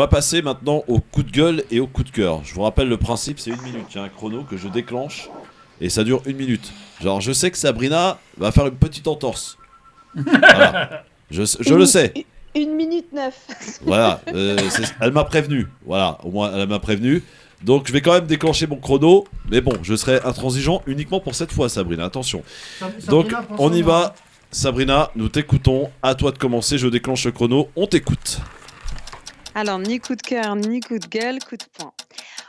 passer maintenant au coup de gueule et au coup de cœur. Je vous rappelle le principe, c'est 1 minute. Il y a un chrono que je déclenche et ça dure 1 minute. Genre, je sais que Sabrina va faire une petite entorse. Voilà. Je le sais. 1 minute 9. Voilà. Elle m'a prévenu. Voilà. Au moins, elle m'a prévenu. Donc, je vais quand même déclencher mon chrono. Mais bon, je serai intransigeant uniquement pour cette fois, Sabrina. Attention. Donc, on y va. Sabrina, nous t'écoutons. À toi de commencer. Je déclenche le chrono. On t'écoute. Alors, ni coup de cœur, ni coup de gueule, coup de poing.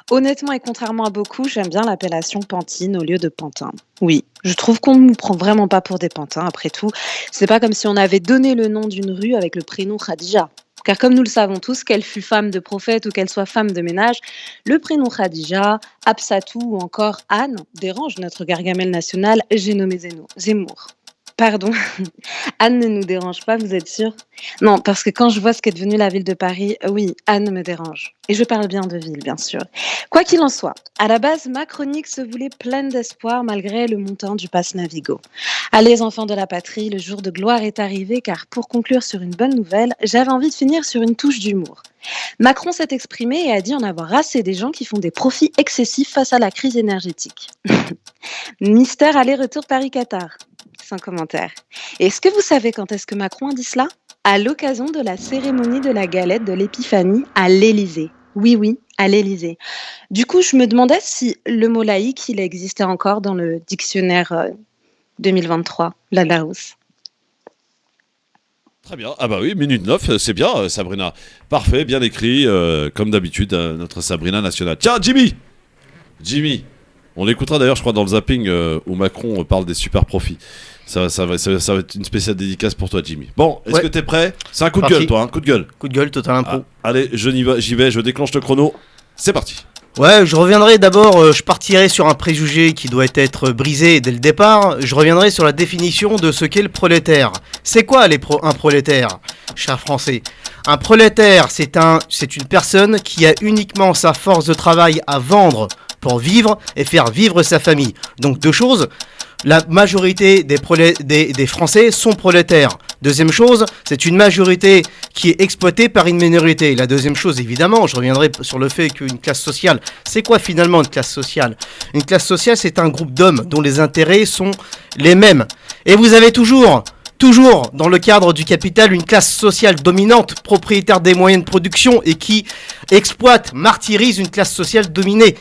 Honnêtement et contrairement à beaucoup, j'aime bien l'appellation Pantine au lieu de Pantin. Oui, je trouve qu'on ne nous prend vraiment pas pour des pantins, après tout. C'est pas comme si on avait donné le nom d'une rue avec le prénom Khadija. Car comme nous le savons tous, qu'elle fût femme de prophète ou qu'elle soit femme de ménage, le prénom Khadija, Absatou ou encore Anne dérange notre Gargamel national, j'ai nommé Zemmour. Pardon, Anne ne nous dérange pas, vous êtes sûr? Non, parce que quand je vois ce qu'est devenu la ville de Paris, oui, Anne me dérange. Et je parle bien de ville, bien sûr. Quoi qu'il en soit, à la base, ma chronique se voulait pleine d'espoir malgré le montant du pass Navigo. Allez, enfants de la patrie, le jour de gloire est arrivé, car pour conclure sur une bonne nouvelle, j'avais envie de finir sur une touche d'humour. Macron s'est exprimé et a dit en avoir assez des gens qui font des profits excessifs face à la crise énergétique. Mystère aller-retour Paris-Qatar. Sans commentaire. Et est-ce que vous savez quand est-ce que Macron a dit cela? À l'occasion de la cérémonie de la galette de l'Épiphanie à l'Élysée. Oui, à l'Élysée. Du coup, je me demandais si le mot laïque, il existait encore dans le dictionnaire 2023, la Larousse. Très bien. Ah bah oui, minute 9, c'est bien, Sabrina. Parfait, bien écrit, comme d'habitude, notre Sabrina nationale. Tiens, Jimmy. On l'écoutera d'ailleurs, je crois, dans le zapping où Macron parle des super profits. Ça va être une spéciale dédicace pour toi, Jimmy. Bon, est-ce que t'es prêt? C'est un coup de gueule, toi, un coup de gueule. Coup de gueule, total impro. Allez, j'y vais, je déclenche le chrono. C'est parti. Ouais, je reviendrai d'abord, je partirai sur un préjugé qui doit être brisé dès le départ. Je reviendrai sur la définition de ce qu'est le prolétaire. C'est quoi un prolétaire, cher Français? Un prolétaire, c'est une personne qui a uniquement sa force de travail à vendre pour vivre et faire vivre sa famille. Donc deux choses, la majorité des Français sont prolétaires. Deuxième chose, c'est une majorité qui est exploitée par une minorité. La deuxième chose, évidemment, je reviendrai sur le fait qu'une classe sociale, c'est quoi finalement une classe sociale? Une classe sociale, c'est un groupe d'hommes dont les intérêts sont les mêmes. Et vous avez toujours, dans le cadre du capital, une classe sociale dominante, propriétaire des moyens de production et qui exploite, martyrise une classe sociale dominée.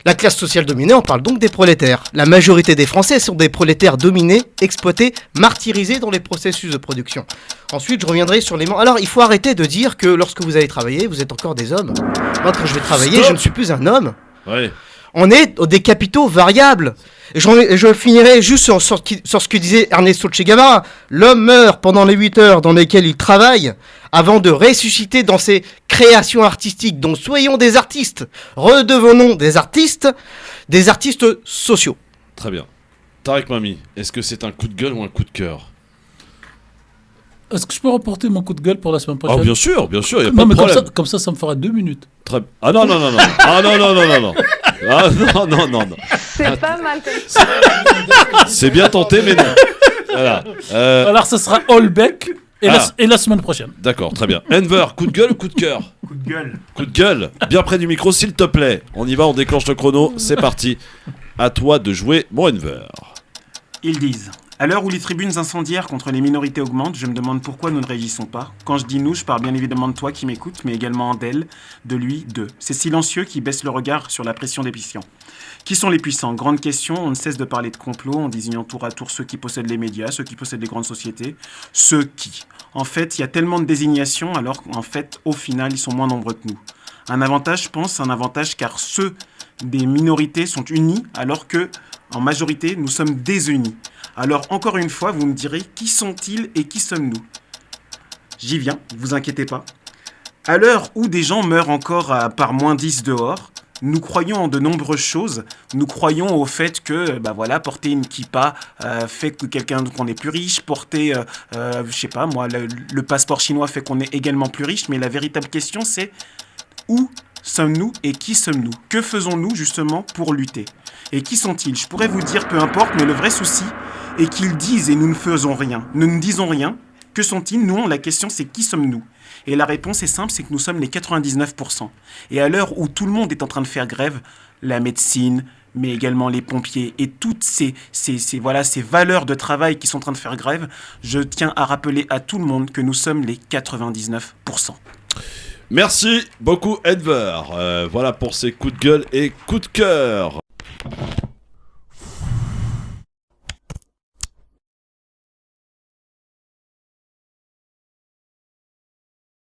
La classe sociale dominée, on parle donc des prolétaires. La majorité des Français sont des prolétaires dominés, exploités, martyrisés dans les processus de production. Ensuite, je reviendrai sur les... Alors, il faut arrêter de dire que lorsque vous allez travailler, vous êtes encore des hommes. Moi, quand je vais travailler, je ne suis plus un homme. Ouais. On est des capitaux variables. Et je finirai juste sur ce que disait Ernesto Che Guevara. L'homme meurt pendant les 8 heures dans lesquelles il travaille avant de ressusciter dans ses créations artistiques. Donc soyons des artistes. Redevenons des artistes sociaux. Très bien. Tarek Mami, est-ce que c'est un coup de gueule ou un coup de cœur? Est-ce que je peux reporter mon coup de gueule pour la semaine prochaine? Ah, bien sûr, il n'y a non, pas de mais problème. Comme ça me fera 2 minutes. Ah non. Ah non. Ah non. C'est pas mal comme ça. C'est bien tenté, mais non. Voilà. Alors, ça sera Holbeck et la semaine prochaine. D'accord, très bien. Enver, coup de gueule ou coup de cœur? Coup de gueule. Coup de gueule. Bien près du micro, s'il te plaît. On y va, on déclenche le chrono. C'est parti. À toi de jouer, mon Enver. Ils disent: à l'heure où les tribunes incendiaires contre les minorités augmentent, je me demande pourquoi nous ne réagissons pas. Quand je dis nous, je parle bien évidemment de toi qui m'écoutes, mais également d'elle, de lui, d'eux. Ces silencieux qui baissent le regard sur la pression des puissants. Qui sont les puissants? Grande question, on ne cesse de parler de complot en désignant tour à tour ceux qui possèdent les médias, ceux qui possèdent les grandes sociétés. Ceux qui. En fait, il y a tellement de désignations, alors qu'en fait, au final, ils sont moins nombreux que nous. Un avantage, je pense, un avantage car ceux des minorités sont unis, alors que, en majorité, nous sommes désunis. Alors, encore une fois, vous me direz, qui sont-ils et qui sommes-nous? J'y viens, ne vous inquiétez pas. À l'heure où des gens meurent encore par moins 10 dehors, nous croyons en de nombreuses choses. Nous croyons au fait que, porter une kippa fait que qu'on est plus riche. Porter, le passeport chinois fait qu'on est également plus riche. Mais la véritable question, c'est où sommes-nous et qui sommes-nous? Que faisons-nous justement pour lutter? Et qui sont-ils? Je pourrais vous dire peu importe, mais le vrai souci est qu'ils disent et nous ne faisons rien. Nous ne disons rien Que sont-ils? Nous, la question c'est qui sommes-nous? Et la réponse est simple, c'est que nous sommes les 99%. Et à l'heure où tout le monde est en train de faire grève, la médecine, mais également les pompiers et toutes ces valeurs de travail qui sont en train de faire grève, je tiens à rappeler à tout le monde que nous sommes les 99%. Merci beaucoup Edver. Voilà pour ces coups de gueule et coups de cœur.